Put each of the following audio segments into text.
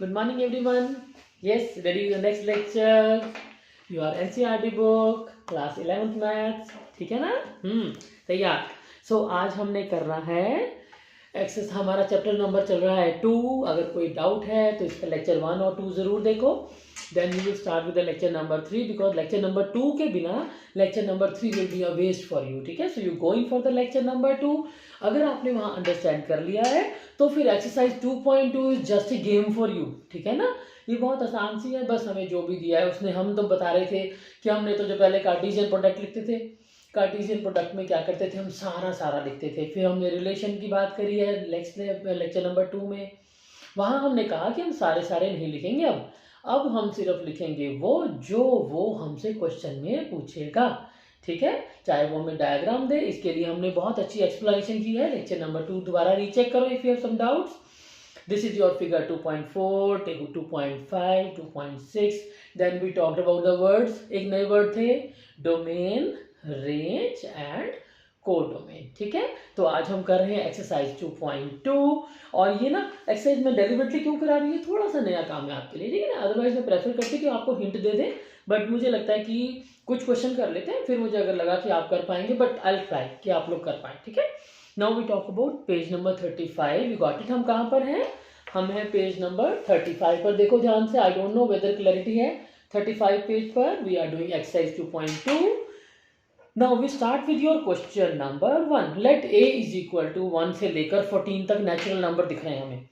Good morning, everyone. Yes, ready for the next lecture. Your NCERT book, class 11th maths, ठीक है ना? तैयार. So आज हमने करना है एक्सेस. हमारा चैप्टर नंबर चल रहा है 2. अगर कोई डाउट है तो इसका लेक्चर 1 और 2 जरूर देखो. Then you will start with the lecture number 3 because lecture number 2 के बिना lecture number 3 will be a waste for you. ठीक है? So you going for the lecture number 2. अगर आपने वहाँ अंडरस्टैंड कर लिया है तो फिर exercise 2.2 is just a game for you. ठीक है ना? ये बहुत आसान सी है. बस हमें जो भी दिया है उसने, हम तो बता रहे थे कि हमने तो जो पहले कार्टेशियन प्रोडक्ट लिखते थे, कार्टेशियन प्रोडक्ट में क्या करते थे, हम सारा लिखते थे. फिर हमने रिलेशन की बात करी है लेक्चर नंबर 2 में. वहाँ हमने कहा कि हम सारे नहीं लिखेंगे. अब हम सिर्फ लिखेंगे वो हमसे क्वेश्चन में पूछेगा. ठीक है? चाहे वो हमें डायग्राम दे. इसके लिए हमने बहुत अच्छी एक्सप्लेनेशन की है. लेक्चर नंबर 2 दोबारा रीचेक करो if you have some doubts. This is your figure 2.4, 2.5, 2.6. Then we talked about the words. एक नए वर्ड थे, डोमेन, रेंज एंड कोडोमेन. ठीक है? तो आज हम कर रहे हैं एक्सरसाइज 2.2. और ये ना एक्सरसाइज में डेलिबरेटली क्यों करा रही है, थोड़ा सा नया काम है आपके लिए. ठीक है ना? अदरवाइज मैं प्रेफर करती कि आपको हिंट दे दें, बट मुझे लगता है कि कुछ क्वेश्चन कर लेते हैं, फिर मुझे अगर लगा कि आप कर पाएंगे, बट आई विल ट्राई कि आप लोग कर पाए. ठीक है? Now we talk about page number 35. You got it. हम कहाँ पर हैं? हम हैं पेज नंबर 35 पर. देखो ध्यान से. I don't know whether clarity है. 35 पेज पर we are doing exercise 2.2. Now we start with your question number 1. Let a is equal to 1 से लेकर 14 तक नेचुरल नंबर दिख रहे हैं हमें.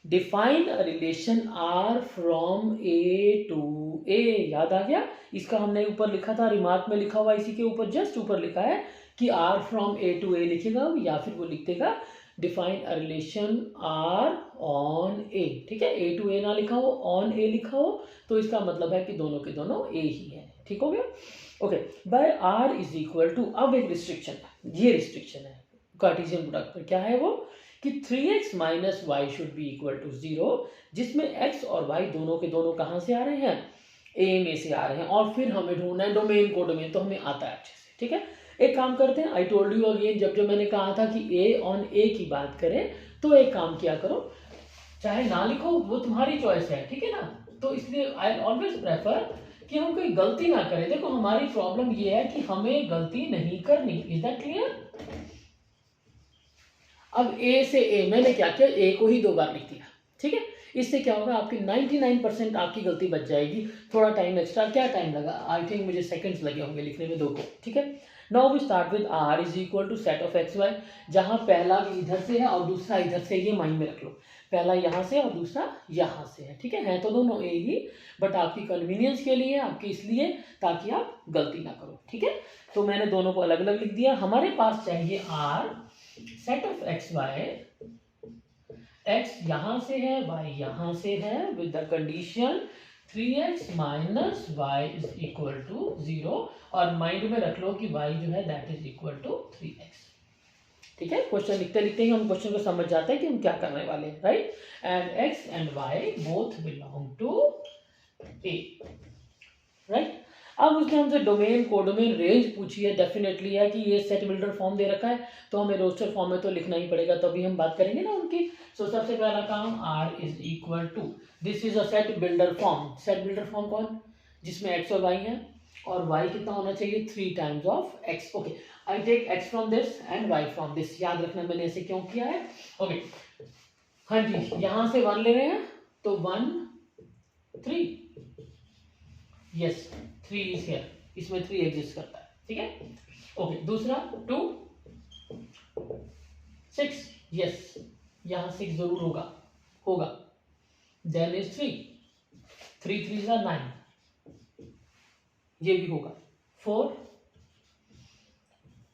Define a relation r from a to a. याद आ गया? इसका हमने ऊपर लिखा था, रिमार्क में लिखा हुआ, इसी के ऊपर जस्ट ऊपर लिखा है कि r from a to a लिखेगा, या फिर वो लिख देगा define a relation r on a. ठीक है? a टू a ना लिखा हो, ऑन a लिखा हो, तो इसका मतलब है कि दोनों के दोनों a ही है. ठीक हो गया? Okay. By r is equal to. अब एक रिस्ट्रिक्शन है, ये रिस्ट्रिक्शन है कार्टेशियन प्रोडक्ट पर. क्या है वो? कि 3x minus y should be equal to 0, जिसमें x और y दोनों के दोनों कहाँ से आ रहे हैं? a में से आ रहे हैं. और फिर हमें ढूंढना है डोमेन को. डोमेन तो हमें आता है अच्छे से. ठीक है? एक काम करते हैं. आई टोल्ड यू अगेन, जब मैंने कहा था कि a ऑन a की बात करें, तो एक काम किया करो, चाहे ना लिखो, वो तुम्हारी चॉइस है. ठीक है ना? तो इसलिए आई ऑलवेज प्रेफर कि हम कोई गलती ना करें. देखो हमारी प्रॉब्लम ये है कि हमें गलती नहीं करनी. Is that clear? अब a से a मैंने क्या किया, a को ही 2 बार लिख दिया. ठीक है? इससे क्या होगा, आपकी 99% आपकी गलती बच जाएगी. थोड़ा टाइम एक्स्ट्रा, क्या टाइम लगा, आई थिंक मुझे सेकंड्स लगे होंगे लिखने में 2 को. ठीक है? Now we start with r is equal to set of x y, जहां पहला इधर से है और दूसरा इधर से. ये माइंड में रख लो, पहला यहाँ से और दूसरा यहाँ से है. ठीक है तो दोनों a ही, बट आपकी कन्वीनियंस के लिए, आपकी इसलिए ताकि आप गलती ना करो. ठीक है? तो मैंने दोनों को अलग अलग लिख दिया. हमारे पास चाहिए r set of x y. x यहां से है, y यहां से है, with the condition 3x minus Y is equal to 0. और माइंड में रख लो कि y जो है that is equal to 3x. ठीक है? क्वेश्चन लिखते लिखते ही हम क्वेश्चन को समझ जाते हैं कि हम क्या करने वाले हैं. Right? And x and y both belong to a. Right? अब उसने हमसे डोमेन, कोडोमेन, रेंज पूछी है. डेफिनेटली है कि ये सेट बिल्डर फॉर्म दे रखा है, तो हमें रोस्टर फॉर्म में तो लिखना ही पड़ेगा, तभी हम बात करेंगे ना उनकी. सो सबसे पहला काम, r is equal to, this is a set builder form. Set builder form कौन? जिसमें x और y है, और y कितना होना चाहिए? 3 times of x. Okay, I take x from this and y from this. याद रखना मैंने ऐसे क्यों किया है. ओके हाँ जी, यहां से 1 ले रहे हैं, तो 1 3. यस, 3 इज हियर, इसमें 3 एग्जिस्ट करता है. ठीक है? ओके. दूसरा 2 6. यस, यहां 6 जरूर होगा. देन इज 3 3 3 9, ये भी होगा. 4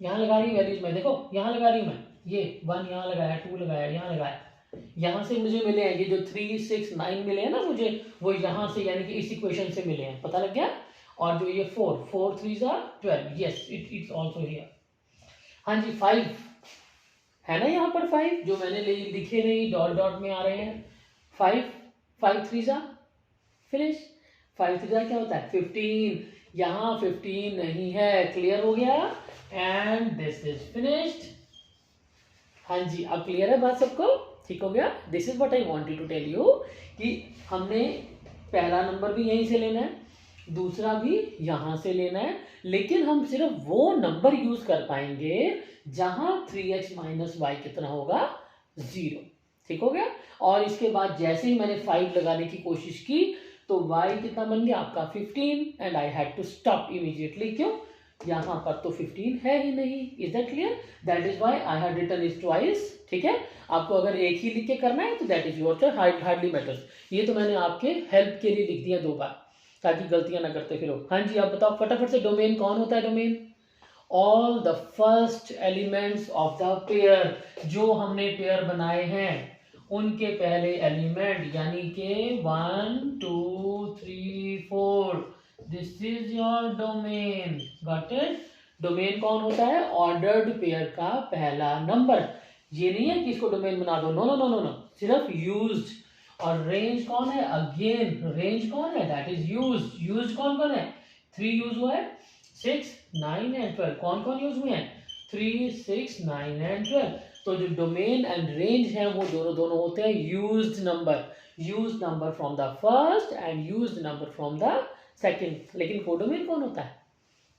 यहां लगा रही वैल्यूज में, देखो यहां लगा रही हूं मैं, ये 1 यहां लगाया, 2 लगाया, यहां लगाया. यहां से मुझे मिले हैं ये जो 3 6 9 मिले हैं ना मुझे, वो यहां से, यानी कि इस इक्वेशन से मिले हैं. पता लग गया? और जो ये 4 3 12. Yes, it's also here. हाँ जी, 5 है ना यहाँ पर. 5 जो मैंने लिखे नहीं, डॉट डॉट में आ रहे हैं. 5 5 3 फिनिश. 5 3 क्या होता है? 15. यहाँ 15 नहीं है. क्लियर हो गया? And this is finished. हाँ जी, अब क्लियर है बात सबको? ठीक हो गया। This is what I wanted to tell you कि हमने पहला नंबर भी यहीं से लेना है, दूसरा भी यहाँ से लेना है, लेकिन हम सिर्फ वो नंबर यूज कर पाएंगे जहां 3x माइनस वाई कितना होगा 0, ठीक हो गया। और इसके बाद जैसे ही मैंने 5 लगाने की कोशिश की तो y कितना बन गया आपका 15 and I had to stop immediately. क्यों? यहाँ पर तो 15 है ही नहीं। Is that clear? That is why I had written it twice. ठीक है, आपको अगर एक ही लिख के करना है तो that is your choice, hardly matters. ये तो मैंने आपके हेल्प के लिए लिख दिया 2 बार ताकि गलतियां ना करते फिरो। हाँ जी, आप बताओ फटाफट से, डोमेन कौन होता है? Domain all the first elements of the pair, जो हमने पेयर बनाए हैं उनके पहले एलिमेंट, यानी के 1 2 3 4, this is your domain. Got it? Domain कौन होता है? ऑर्डर्ड पेयर का पहला नंबर। ये नहीं है कि इसको डोमेन बना दो, no no no no no, सिर्फ यूज्ड। और रेंज कौन है? अगेन रेंज कौन है? That is used. यूज्ड कौन कौन है? 3 यूज हुआ है, 6 9 एंड 12। कौन कौन यूज हुए हैं? 3 6 9 एंड 12। तो जो डोमेन एंड रेंज है वो दोनों होते हैं used number. Used number from the first and used number from the second. लेकिन कोडोमेन कौन होता है?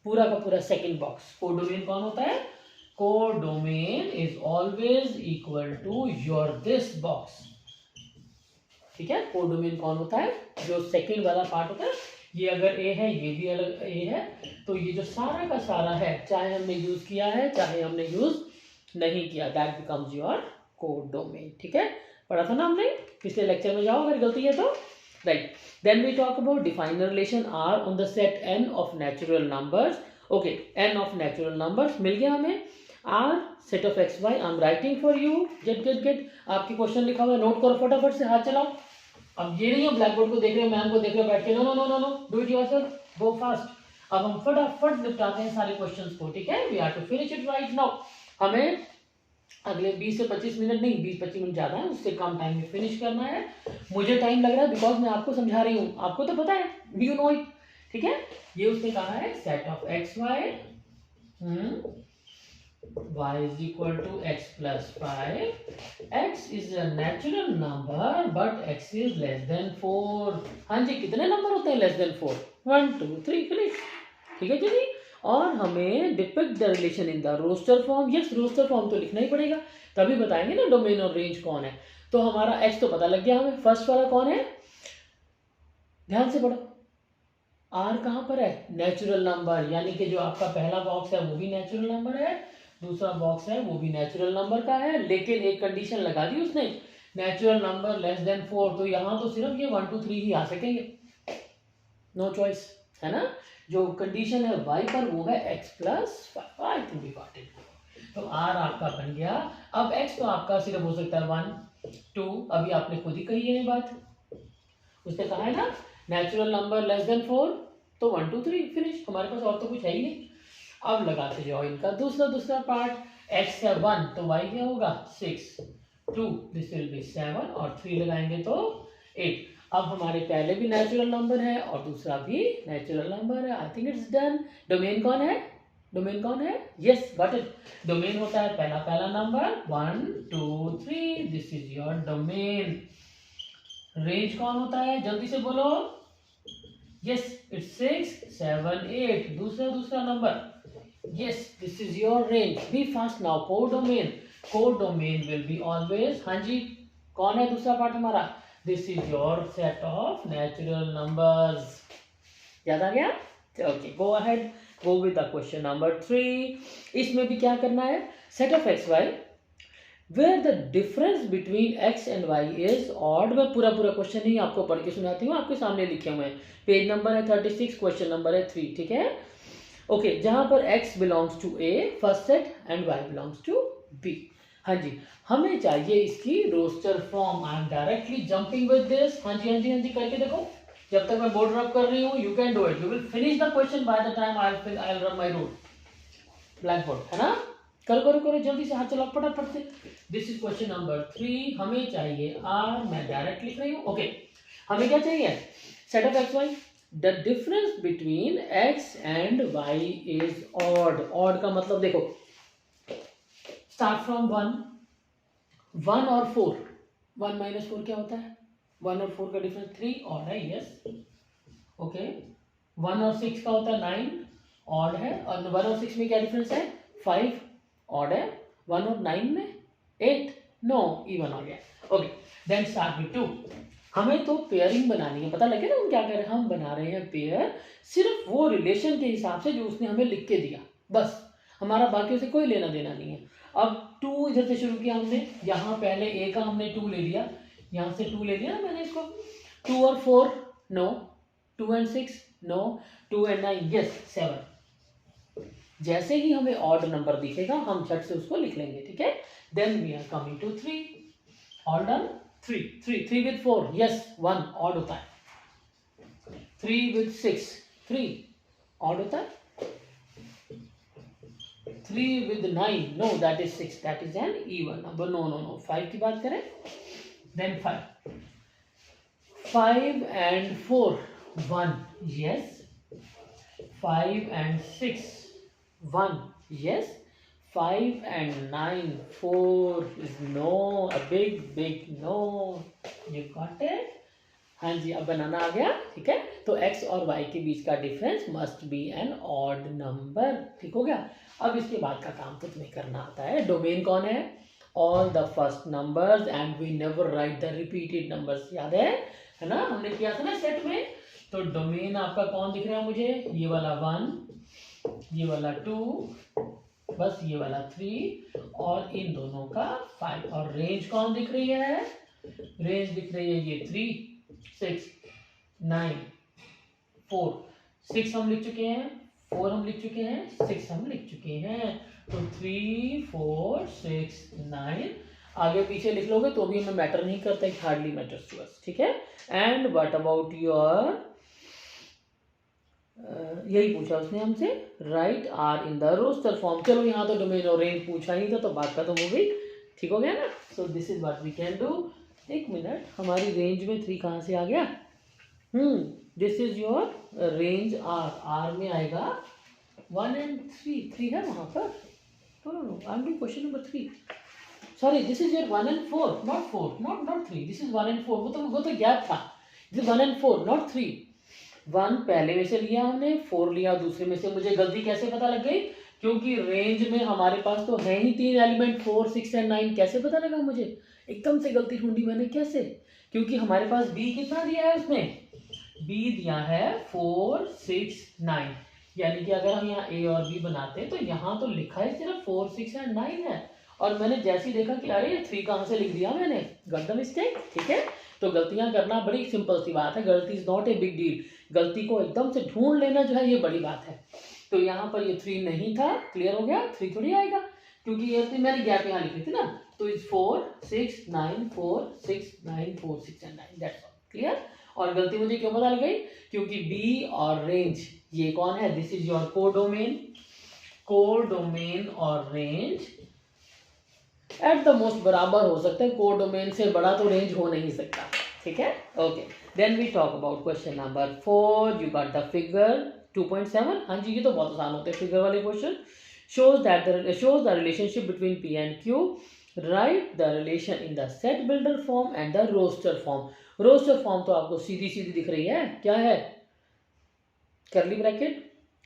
पूरा का पूरा सेकंड बॉक्स। कोडोमेन कौन होता है? Codomain is always equal to your this box. ठीक है, कोडोमेन कौन होता है? जो सेकंड वाला पार्ट होता है। ये अगर ए है, ये भी अलग ए है, तो ये जो सारा का सारा है, चाहे हमने यूज किया है चाहे हमने यूज नहीं किया, दैट बिकम्स योर कोडोमेन। ठीक है, पढ़ा था ना हमने पिछले लेक्चर में। जाओ अगर गलती है तो। Right, then we talk about define relation R on the set N of natural numbers. Okay, N of natural numbers मिल गया हमें। R set of x Y, I am writing for you. Get आपके question लिखा हुआ है, note करो फटाफट से, हाथ चलाओ। अब ये नहीं हो ब्लैक बोर्ड को देख रहे हो, मैम को देख रहे हो बैठ के, no no no no no, do it yourself, go fast. अब हम फटाफट निपटाते हैं सारे क्वेश्चंस को। ठीक है, we have to finish it right now. हमें अगले 20 से 25 मिनट नहीं, 20-25 मिनट ज्यादा है, उससे कम टाइम में फिनिश करना है। मुझे टाइम लग रहा है बिकॉज मैं आपको समझा रही हूँ, आपको तो पता है, यू नो इट। ठीक है, ये उसने कहा है set of x y, y is equal to x plus 5, x is a natural number but x is less than 4। हाँ जी, कितने नंबर होते हैं लेस देन 4? 1 2 3, फिनिश। ठीक है जी। और हमें depict the relation in the roster form. Yes, roster form तो लिखना ही पड़ेगा, तभी बताएंगे ना डोमेन और रेंज कौन है। तो हमारा x तो पता लग गया हमें, फर्स्ट वाला कौन है? ध्यान से पढ़ो, r कहाँ पर है? नेचुरल नंबर, यानी कि जो आपका पहला बॉक्स है वो भी नेचुरल नंबर है, दूसरा बॉक्स है वो भी नेचुरल नंबर का है, लेकिन एक कंडीशन लगा दी उसने, नेचुरल नंबर लेस देन 4। तो यहाँ तो सिर्फ ये 1 2 3 ही आ सकेंगे, नो चॉइस, है ना। जो कंडीशन है y पर वो है x plus 5। I think we got it. तो r आपका बन गया। अब x तो आपका सिर्फ हो सकता है 1 2, अभी आपने खुद ही कही है ये बात, उसने कहा है ना नेचुरल नंबर लेस देन 4, तो 1 2 3 फिनिश, हमारे पास और तो कुछ है ही नहीं। अब लगाते जाओ इनका दूसरा पार्ट। x है 1 तो y क्या होगा 6, 2 दिस विल बी 7 और 3 लगाएंगे तो 8। अब हमारे पहले भी नेचुरल नंबर है और दूसरा भी नेचुरल नंबर है। I think it's done. Domain कौन है? डोमेन कौन है? Yes, got it. डोमेन होता है पहला number 1 2 3, this is your domain. Range कौन होता है? जल्दी से बोलो। यस, इट्स 6 7 8, दूसरा number. Yes, this is your range. Be fast now. Codomain. Codomain will be always. हाँ जी, कौन है दूसरा पार्ट हमारा? This is your set of natural numbers. याद आ गया? Okay, go ahead. Go with the question number 3. इसमें भी क्या करना है? Set of x y where the difference between x and y is odd। मैं पूरा क्वेश्चन नहीं आपको पढ़ के सुनाती हूँ, आपके सामने लिखे हुए हैं। पेज नंबर है 36, क्वेश्चन नंबर है 3। ठीक है, ओके, जहां पर x belongs to a first set and y belongs to b। हाँ जी, हमें चाहिए इसकी roster form. I am directly jumping with this. हाँ जी करके देखो, जब तक मैं बोर्ड रब कर रही हूँ, you can do it, you will finish the question by the time I will rub my root blackboard, है ना। करो जल्दी से, हाथ चलाओ फटाफट से। This is question number 3। हमें चाहिए r, मैं डायरेक्ट लिख रही हूँ। ओके, हमें क्या चाहिए? Set of x y, the difference between x and y is odd। odd का मतलब देखो, start from 1 और 4, 1 माइनस 4 क्या होता है? 1 और 4 का डिफरेंस 3 ऑड है, यस ओके। 1 और 6 का होता है 9 ऑड है, और 1 और 6 में क्या डिफरेंस है? 5 ऑड है। 1 और 9 में 8 नो इवन आ गया। Okay then start with 2। हमें तो पेयरिंग बनानी है, पता लगे ना हम क्या कर रहे हैं? हम बना रहे हैं पेयर सिर्फ वो रिलेशन के हिसाब से जो उसने हमें लिख के दिया, बस हमारा बाकी से कोई लेना देना नहीं है। अब 2 इधर से शुरू किया हमने, यहाँ पहले ए का हमने 2 ले लिया, यहाँ से 2 ले लिया ना मैंने इसको। 2 और 4 no, 2 and 6 no, 2 and 9 yes 7। जैसे ही हमें ऑड नंबर दिखेगा हम झट से उसको लिख लेंगे, ठीक है। Then we are coming to 3, all done. 3 with 4 yes 1 odd होता है। 3 विद 6 3 ऑड होता है। 3 with 9 no that is 6, that is an even number। no 5 की बात करें, then 5 and 4 1 yes, 5 and 6 1 yes, 5 and 9 4 is no, a big no, you got it। हाँ जी अब बनाना आ गया, ठीक है। तो x और y के बीच का difference must be an odd number, ठीक हो गया। अब इसके बाद का काम तो तुम्हें करना आता है। डोमेन कौन है? All the first numbers and we never write the repeated numbers, याद है ना? हमने किया था ना सेट में। तो डोमेन आपका कौन दिख रहा है मुझे? ये वाला 1, ये वाला 2, बस ये वाला 3 और इन दोनों का 5। और रेंज कौन दिख रही है? रेंज दिख रही है ये 3 6 9 4। 6 हम लिख चुके हैं, 4 हम लिख चुके हैं, 6 हम लिख चुके हैं। तो 3 4 6 9 आगे पीछे लिख लोगे तो भी हमें मैटर नहीं करता, हार्डली मैटर्स टू अस, ठीक है। एंड व्हाट अबाउट योर, यही पूछा उसने हमसे, write R in the roster form. चलो यहाँ तो डोमेन और रेंज पूछा ही था तो बात खत्म हो गई, ठीक हो गया ना। So this is what we can do. एक मिनट, हमारी रेंज में 3 कहाँ से आ गया? This is your range R में आएगा 1 and 3 है वहाँ पर। No I am doing question number 3, sorry this is your 1 and 4 not 4 not 3, this is 1 and 4। वो तो गैप था, दिस 1 and 4 नॉट 3। 1 पहले में से लिया हमने, 4 लिया दूसरे में से। मुझे गलती कैसे पता लग गई? क्योंकि रेंज में हमारे पास तो है ही 3 एलिमेंट 4 6 एंड 9। कैसे पता लगा मुझे? एकदम से गलती ढूंढी मैंने, कैसे? क्योंकि हमारे पास बी कितना दिया है उसने? बी दिया है 4 6 9, यानी कि अगर हम यहाँ ए और बी बनाते हैं तो यहाँ तो लिखा है सिर्फ 4 6 एंड 9 है। और मैंने जैसे ही देखा कि अरे 3 कहाँ से लिख दिया मैंने, गॉट द मिस्टेक, ठीक है। तो गलतियां करना बड़ी सिंपल सी बात है, गलती is not a big deal. गलती को एकदम से ढूंढ लेना जो है ये बड़ी बात है। तो यहाँ पर ये 3 नहीं था, क्लियर हो गया। 3 थोड़ी आएगा क्योंकि ये मैंने गैप यहाँ लिखी थी ना। तो is 4 6 9 4 6 9 4 6 and 9, that's all, clear. और गलती मुझे क्यों पता लग गई? क्योंकि बी और रेंज ये कौन है? This is your codomain. Codomain और रेंज एट द मोस्ट बराबर हो सकते हैं, कोडोमेन से बड़ा तो रेंज हो नहीं सकता, ठीक है। Okay then we talk about question number 4। You got the figure 2.7। हाँ जी ये तो बहुत आसान होते हैं फिगर वाले question. shows the relationship between P and Q। write the relation in the set builder form and the roster form। roster form तो आपको सीधी सीधी दिख रही है, क्या है? Curly bracket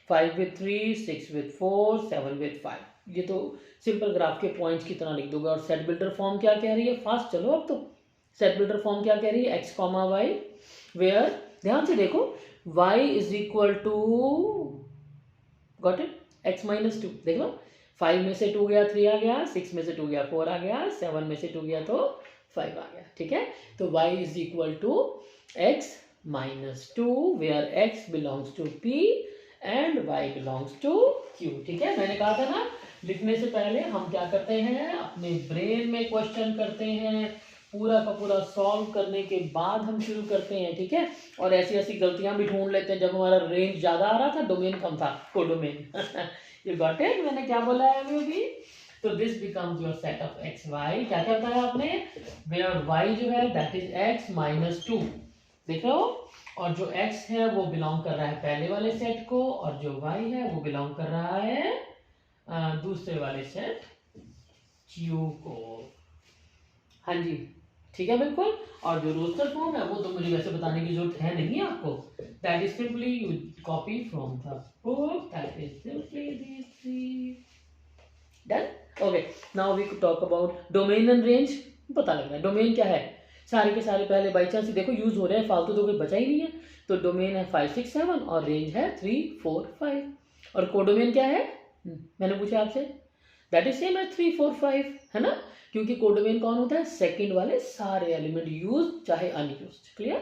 5 with 3 6 with 4 7 with 5। ये तो सिंपल ग्राफ के पॉइंट्स की तरह लिख दोगे। और सेट बिल्डर फॉर्म क्या कह रही है? फास्ट चलो अब तो। सेट बिल्डर फॉर्म क्या कह रही है? x, y वेयर, ध्यान से देखो, y is equal to, got it, x minus 2। देख लो, 5 में से 2 गया 3 आ गया, 6 में से 2 गया 4 आ गया, 7 में से 2 गया तो 5 आ गया, ठीक है। तो y is equal to x minus 2 where x belongs to p and y belongs to q, ठीक है। मैंने कहा था ना लिखने से पहले हम क्या करते हैं, अपने ब्रेन में क्वेश्चन करते हैं, पूरा का पूरा सॉल्व करने के बाद हम शुरू करते हैं, ठीक है। और ऐसी ऐसी गलतियां भी ढूंढ लेते हैं। जब हमारा रेंज ज्यादा आ रहा था, डोमेन कम था, कोडोमेन। You got it? मैंने क्या बोला है अभी? तो this becomes your set of x Y. क्या क्या बताया आपने? वेयर वाई जो है दैट इज एक्स माइनस 2, देख रहे हो। और जो x है वो बिलोंग कर रहा है पहले वाले सेट को, और जो y है वो बिलोंग कर रहा है दूसरे वाले सेट q को। हाँ जी ठीक है बिल्कुल। और जो रोस्टर फॉर्म है वो तो मुझे वैसे बताने की जरूरत है नहीं आपको, that is simply you copy from the book, that is simply this three. Done. Okay, now we could talk about domain and range. पता लग रहा है डोमेन क्या है, सारे के सारे पहले बाई चांस देखो यूज हो रहे हैं, फालतू तो कोई बचा ही नहीं है। तो डोमेन है 5 6 7 और रेंज है 3 4 5। और कोडोमेन क्या है, मैंने पूछा आपसे, दैट इज सेम एज 3 4 5, है ना, क्योंकि कोडोमेन कौन होता है, सेकंड वाले सारे एलिमेंट यूज चाहे unused. Clear.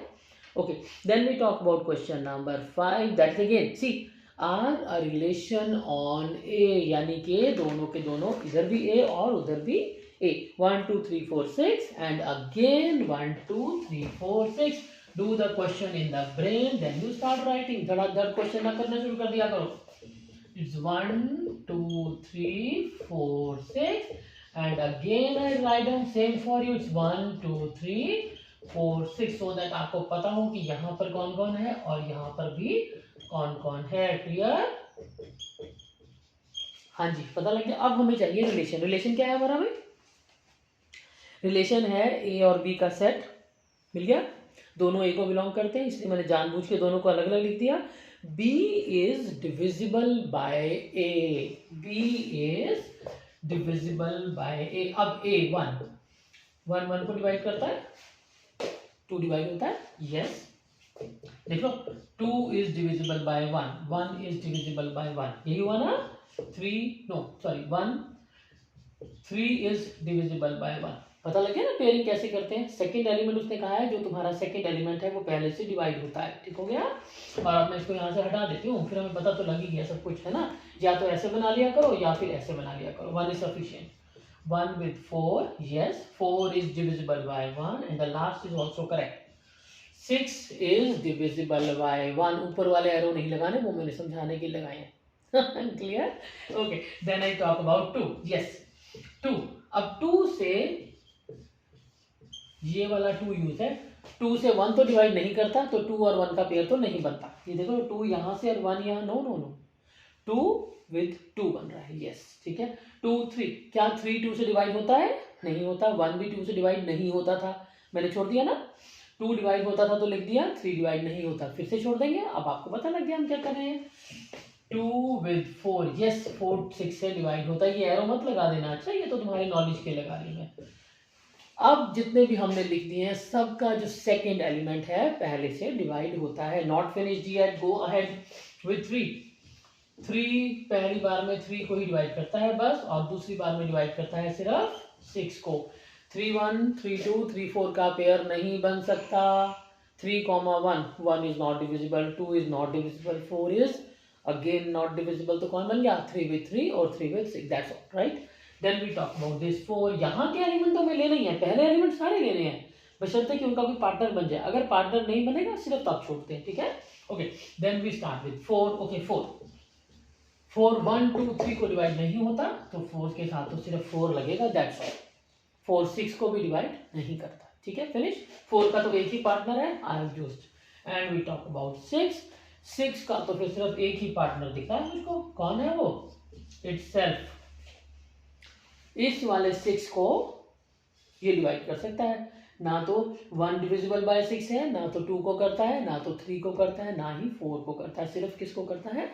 Okay, then we talk about question number 5, that is again see R a relation on A, यानी कि दोनों के दोनों, इधर भी ए और उधर भी A, 1 2 3 4 6 and again 1 2 3 4 6। Do the question in the brain, then you start writing. धड़ाधड़ क्वेश्चन ना करना शुरू कर दिया करो। It's 1 2 3 4 6 and again I write down same for you, it's 1 2 3 4 6, so that आपको पता हो कि यहाँ पर कौन कौन है और यहाँ पर भी कौन कौन है। क्लियर। हाँ जी, पता लग गया। अब हमें चाहिए रिलेशन। रिलेशन क्या है हमारा भाई, रिलेशन है ए और बी का सेट। मिल गया, दोनों ए को बिलोंग करते हैं, इसलिए मैंने जानबूझ के दोनों को अलग अलग लिख दिया। B is divisible by A, B is divisible by A. अब ए 1 1 को डिवाइड करता है, 2 डिवाइड होता है, यस। देख लो 2 is divisible bye 1, 1 is divisible bye 1, यही हुआ ना। 3 इज डिविजिबल बाय 1। पता लग गया ना पेयरिंग कैसे करते हैं। सेकंड एलिमेंट उसने कहा है जो तुम्हारा सेकंड एलिमेंट है वो पहले से डिवाइड होता है, ठीक हो गया। और अब मैं इसको यहाँ से हटा देती हूँ, फिर हमें पता तो लग ही गया सब कुछ, है ना। या तो ऐसे बना लिया करो या फिर ऐसे बना लिया करो, 1 is sufficient. 1 with 4, yes, 4 is divisible by 1 and the last is also correct. 6 is divisible by 1। ऊपर वाले एरो नहीं लगाने, वो मैंने समझाने के लिए लगाए हैं। Clear. Okay, then I talk about 2, yes 2। अब 2 से ये वाला 2 यूज है, 2 से 1 तो डिवाइड नहीं करता, तो 2 और 1 का पेयर तो नहीं बनता। ये देखो 2 यहाँ से और 1 यहाँ, नो नो नो, 2 with 2 बन रहा है, यस, ठीक है। 2 3, क्या 3 2 से डिवाइड होता है, नहीं होता। 1 भी 2 से डिवाइड नहीं होता था, मैंने छोड़ दिया ना। 2 डिवाइड होता था तो लिख दिया, 3 डिवाइड नहीं होता, फिर से छोड़ देंगे। अब आपको पता लग गया हम क्या कर रहे हैं। 2 with 4, यस, 4 6 से डिवाइड होता है। ये एरो मत लगा देना, अच्छा, ये तो तुम्हारी नॉलेज के लगा रही है। अब जितने भी हमने लिख दिए हैं सबका जो सेकंड एलिमेंट है पहले से डिवाइड होता है। Not finished yet, go ahead with 3 पहली बार में 3 को ही डिवाइड करता है बस, और दूसरी बार में डिवाइड करता है सिर्फ 6 को। 3 1 3 2 3 4 का पेयर नहीं बन सकता। 3 1 is not divisible, 2 is not divisible, 4 is again not divisible. तो कौन बन गया, 3 with 3 और 3 with 6, that's all, right. Then we talk about this 4। यहाँ के एलिमेंट तो हमें लेने ही है, पहले एलिमेंट सारे लेने हैं, बशर्ते कि उनका कोई पार्टनर बन जाए। अगर पार्टनर नहीं बनेगा सिर्फ तब छोड़ते हैं, ठीक है। Okay, then we start with 4। Okay, 4 1 2 3 को डिवाइड नहीं होता, तो 4 के साथ तो सिर्फ 4 लगेगा, दैट्स ऑल। 4 6 को भी डिवाइड नहीं करता, ठीक है, फिनिश। 4 का तो एक ही पार्टनर है, I have used. And we talk about 6 का तो फिर सिर्फ एक ही पार्टनर दिखा है मुझको, कौन है वो, इटसेल्फ। इस वाले 6 को ये डिवाइड कर सकता है, ना तो 1 डिविजिबल बाय 6 है, ना तो 2 को करता है, ना तो 3 को करता है, ना ही 4 को करता है, सिर्फ किसको करता है,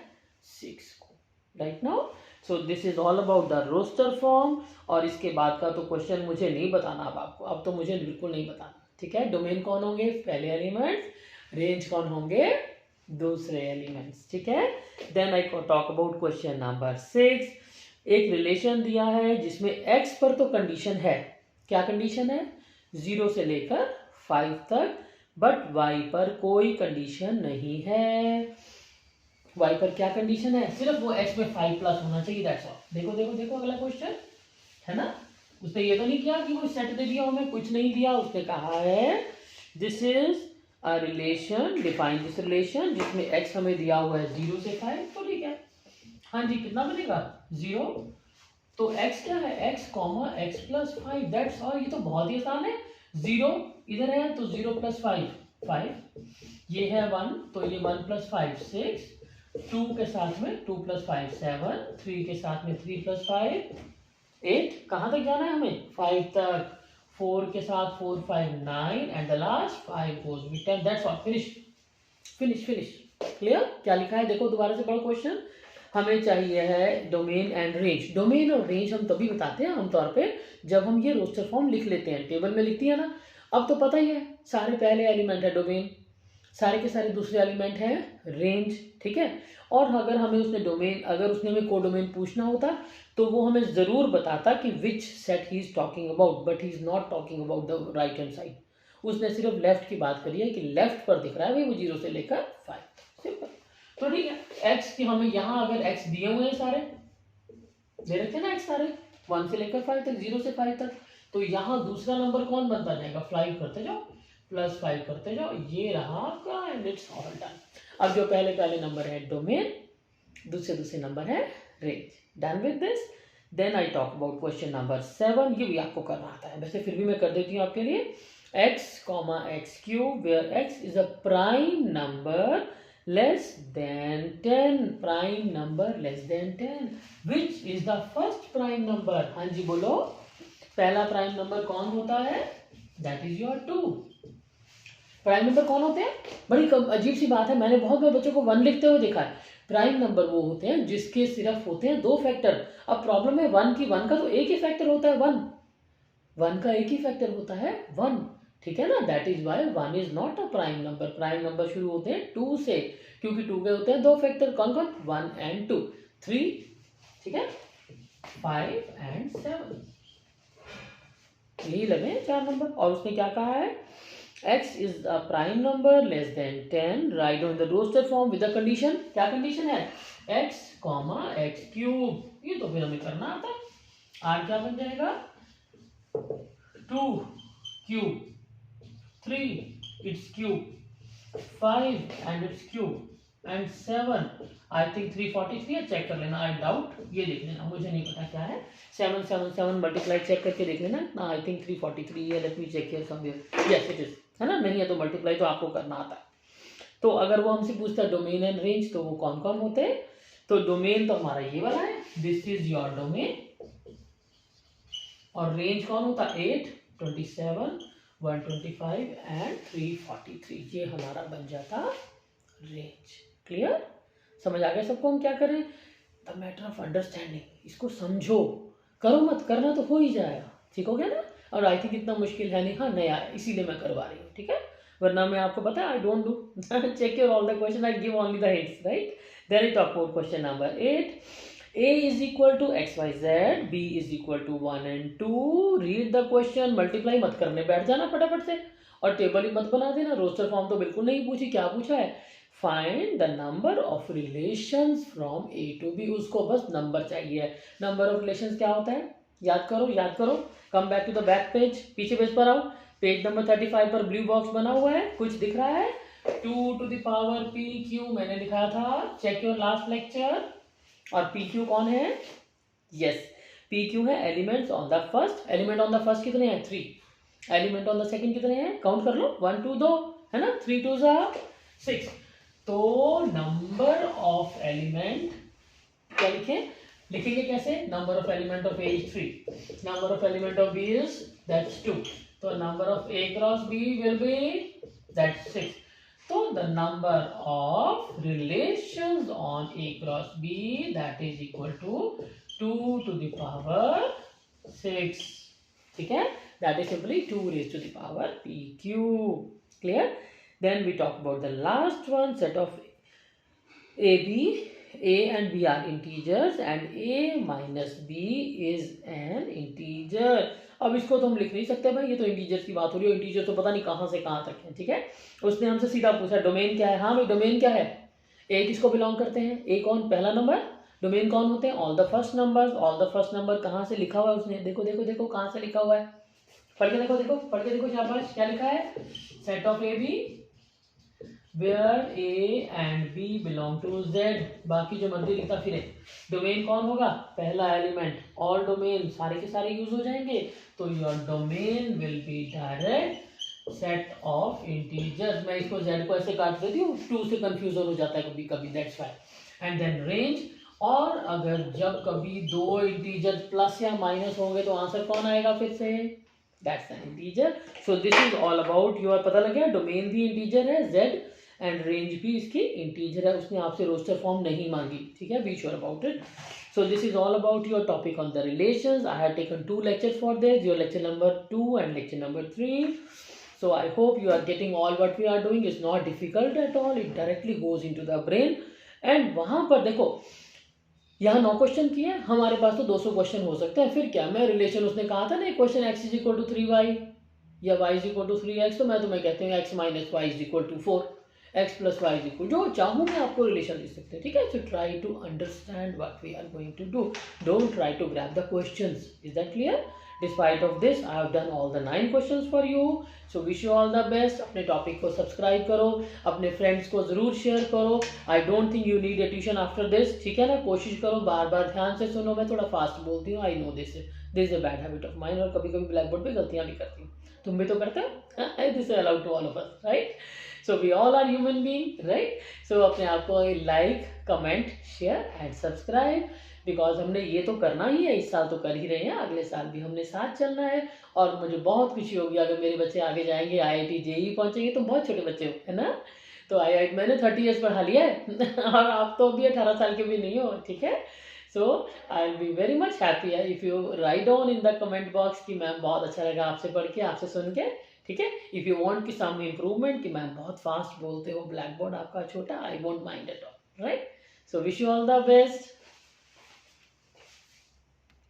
6 को। Right now, so this is all about the roster form. और इसके बाद का तो क्वेश्चन मुझे नहीं बताना अब आपको, अब तो मुझे बिल्कुल नहीं बताना, ठीक है। डोमेन कौन होंगे, पहले एलिमेंट। रेंज कौन होंगे, दूसरे एलिमेंट्स, ठीक है। Then I talk about question number 6। एक रिलेशन दिया है जिसमें x पर तो कंडीशन है, क्या कंडीशन है, 0 से लेकर 5 तक, बट y पर कोई कंडीशन नहीं है। y पर क्या कंडीशन है, सिर्फ वो x में 5 प्लस होना चाहिए, दैट्स ऑल। देखो देखो देखो अगला क्वेश्चन है ना, उसने ये तो नहीं किया कि वो सेट दे दिया, हमें कुछ नहीं दिया। उसने कहा है this is a relation, define this relation, जिसमें x हमें दिया हुआ है 0 से 5, तो ठीक है। हाँ जी, कितना बनेगा, 0। तो x क्या है, x comma x plus 5, that's all. ये तो बहुत ही आसान है। 0 इधर है तो 0 प्लस 5, ये है 1, तो ये 1 प्लस 5 6, 2 के साथ में 2 प्लस 5 7, 3 के साथ में 3 प्लस 5 8। कहाँ तक जाना है हमें, 5 तक। 4 के साथ 4 5 9 and the last 5 goes with 10. That's all. Finish finish finish. Clear? क्या लिखा है देखो दोबारा से पढ़ो क्वेश्चन. हमें चाहिए है डोमेन एंड रेंज. डोमेन और रेंज हम तभी बताते हैं आमतौर पे जब हम ये रोस्टर फॉर्म लिख लेते हैं. टेबल में लिखती है ना. अब तो पता ही है सारे पहले एलिमेंट है डोमेन, सारे के सारे दूसरे एलिमेंट हैं रेंज. ठीक है. और अगर हमें उसने डोमेन, अगर उसने हमें कोडोमेन पूछना होता तो वो हमें ज़रूर बताता कि which set he is talking about, but he is not talking about the right hand side. उसने सिर्फ लेफ्ट की बात करी है कि लेफ्ट पर दिख रहा है भाई वो 0 से लेकर 5. सिंपल. तो ठीक है. एक्स की हमें यहाँ अगर एक्स दिए हुए हैं सारे दे रखे ना एक्स सारे 1 से लेकर 5 तक, 0 से 5 तक, तो यहाँ दूसरा नंबर कौन बनता जाएगा? 5 करते जाओ प्लस 5 करते जाओ. ये रहा आपका एंड इट्स ऑल डन. अब जो पहले पहले नंबर है डोमेन, दूसरे नंबर है range. Done with this. Then I talk about question number 7. ये भी आपको करना आता है वैसे, फिर भी मैं कर देती हूँ आपके लिए. x, x cube where x is a prime number less than 10. prime number less than 10. which is the first prime number? हाँ जी बोलो. पहला प्राइम नंबर कौन होता है? That is your 2. Prime number कौन होते हैं? बड़ी अजीब सी बात है, मैंने बहुत बार बच्चों को 1 लिखते हुए देखा है. प्राइम नंबर वो होते हैं जिसके सिर्फ होते हैं 2 फैक्टर. अब प्रॉब्लम है 1 की, 1 का तो एक ही फैक्टर होता है 1 का एक ही फैक्टर होता है 1. ठीक है ना. That is why 1 is not a prime number. Prime number शुरू होते हैं 2 से, क्योंकि 2 के होते हैं 2 फैक्टर. कौन कौन? 1 and 2. 3. ठीक है. 5 and 7. यही लगे 4 नंबर. और उसने क्या कहा है? x is a prime number less than 10. write down the roster form with the condition. क्या कंडीशन है? x, x cube. ये तो फिर हमें करना आता है. r क्या बन जाएगा? 2 cube, 3 its cube, 5 and its cube, and 7. I think 343 है. चेक कर लेना. I doubt. ये देख लेना, मुझे नहीं पता क्या है. 7 7 7 मल्टीप्लाई चेक करके देख लेना. ना आई थिंक 343 है. Let me check here somewhere. Yes it is. है ना. नहीं है तो मल्टीप्लाई तो आपको करना आता है. तो अगर वो हमसे पूछता है डोमेन एंड रेंज तो वो कौन कौन होते हैं? तो डोमेन तो हमारा ये वाला है. This is your domain. और रेंज कौन होता है? 8, 27, 125 एंड 343. ये हमारा बन जाता रेंज. क्लियर? समझ आ गया सबको हम क्या करें? The matter of understanding. इसको समझो, करो मत, करना तो हो ही जाएगा. ठीक हो गया ना. और आई थिंक इतना मुश्किल है नहीं. हाँ नया है इसीलिए मैं करवा रही हूँ. ठीक है. वरना मैं आपको पता है I don't do. Check your all the question. I give only the hints. Right. Then I talk about question number 8. a is equal to xyz, b is equal to 1 and 2. Read the question. Multiply मत करने बैठ जाना फटाफट से, और table ही मत बना देना. रोस्टर फॉर्म तो बिल्कुल नहीं पूछी. क्या पूछा है? Find the number of relations from a to b. उसको बस नंबर चाहिए. नंबर ऑफ रिलेशंस क्या होता है? याद करो, याद करो. Come back to the back page. पीछे पेज पर आओ. पेज नंबर 35 पर ब्लू बॉक्स बना हुआ है. कुछ दिख रहा है? 2 to the power pq मैंने लिखा था. Check your last lecture. और pq कौन है? यस, pq है elements on the first. Element on the first कितने हैं? 3. एलिमेंट ऑन द सेकंड कितने हैं? काउंट कर लो. 1 2 2 है ना. 3 2 6. तो नंबर ऑफ एलिमेंट क्या लिखेंगे कैसे? Number of element of a is 3. Number of element of b is that's 2. तो number of a cross b will be that's 6. So the number of relations on a cross b that is equal to 2 to the power 6. ठीक है. That is simply 2 raised to the power pq. Clear? Then we talk about the last one, set of ab. a and b are integers and a minus b is an integer. अब इसको तो हम लिख नहीं सकते भाई, ये तो इंटीजर्स की बात हो रही है. इंटीजर तो पता नहीं कहाँ से कहाँ तक है. ठीक है. उसने हमसे सीधा पूछा डोमेन क्या है. हाँ भाई डोमेन क्या है? ए किसको बिलोंग करते हैं? ए कौन? पहला नंबर. डोमेन कौन होते हैं? All the first numbers. All the first number कहाँ से लिखा हुआ है उसने? देखो देखो देखो कहाँ से लिखा हुआ है. पढ़ के देखो, देखो पढ़ के देखो. शाबाश. क्या लिखा है? Set of A B where a and b belong to z. बाकी जो मर्जी लिखता फिरे. डोमेन कौन होगा? पहला एलिमेंट. ऑल डोमेन सारे के सारे यूज हो जाएंगे. तो your domain will be direct set of integers. मैं इसको z को ऐसे काट देती हूँ, 2 से कंफ्यूजन हो जाता है कभी कभी. That's why. And then range. और अगर जब कभी 2 इंटीजर्स प्लस या माइनस होंगे तो आंसर कौन आएगा? फिर से that's an integer. So this is all about your, पता लग गया डोमेन भी इंटीजर है z एंड रेंज भी इसकी इंटीजर है. उसने आपसे रोस्टर फॉर्म नहीं मांगी, ठीक है, be sure about it. So this is all about your topic on the relations. I have taken 2 lectures for this, your lecture number 2 and lecture number 3. So I hope you are getting all what we are doing is not difficult at all. It directly goes into the brain. And वहाँ पर देखो, यहाँ 9 question किए, हमारे पास तो 200 question हो सकते हैं. फिर क्या, मैं रिलेशन उसने कहा था ना एक question x is equal to 3y या y is equal to 3x, तो मैं तुम्हें कहती हूँ x minus Y is equal to 4, x plus Y is equal, जो चाहूँ मैं आपको रिलेशन दे सकते हैं, ठीक है. So try to understand what we are going to do, don't try to grab the questions. Is that clear? Despite of this I have done all the 9 questions for you. So wish you all the best. अपने topic को subscribe करो, अपने friends को ज़रूर share करो. I don't think you need a tuition after this, ठीक है ना. कोशिश करो, बार बार ध्यान से सुनो. मैं थोड़ा फास्ट बोलती हूँ, I know this is a bad habit of mine, और कभी कभी ब्लैक बोर्ड पर गलतियाँ भी करती हूँ. तुम भी तो करते हो. This is allowed to all of us, right? So we all are human being, right? So अपने आप को like, comment, share and subscribe, because हमने ये तो करना ही है. इस साल तो कर ही रहे हैं, अगले साल भी हमने साथ चलना है. और मुझे बहुत खुशी होगी अगर मेरे बच्चे आगे जाएंगे, IIT JEE पहुंचेंगे. तो बहुत छोटे बच्चे हो, है ना. तो IIT मैंने 30 ईयर्स पढ़ा लिया है और आप तो अभी 18 साल के भी नहीं हो, ठीक है. So I will be very much happy if you write down in the comment box कि मैम बहुत अच्छा लगा आपसे पढ़ के, आपसे सुन के, ठीक है. इफ़ यू वांट कि सम इम्प्रूवमेंट, कि मैम बहुत फास्ट बोलते हो, ब्लैक बोर्ड आपका छोटा, I won't mind at all, right. So wish you all the best.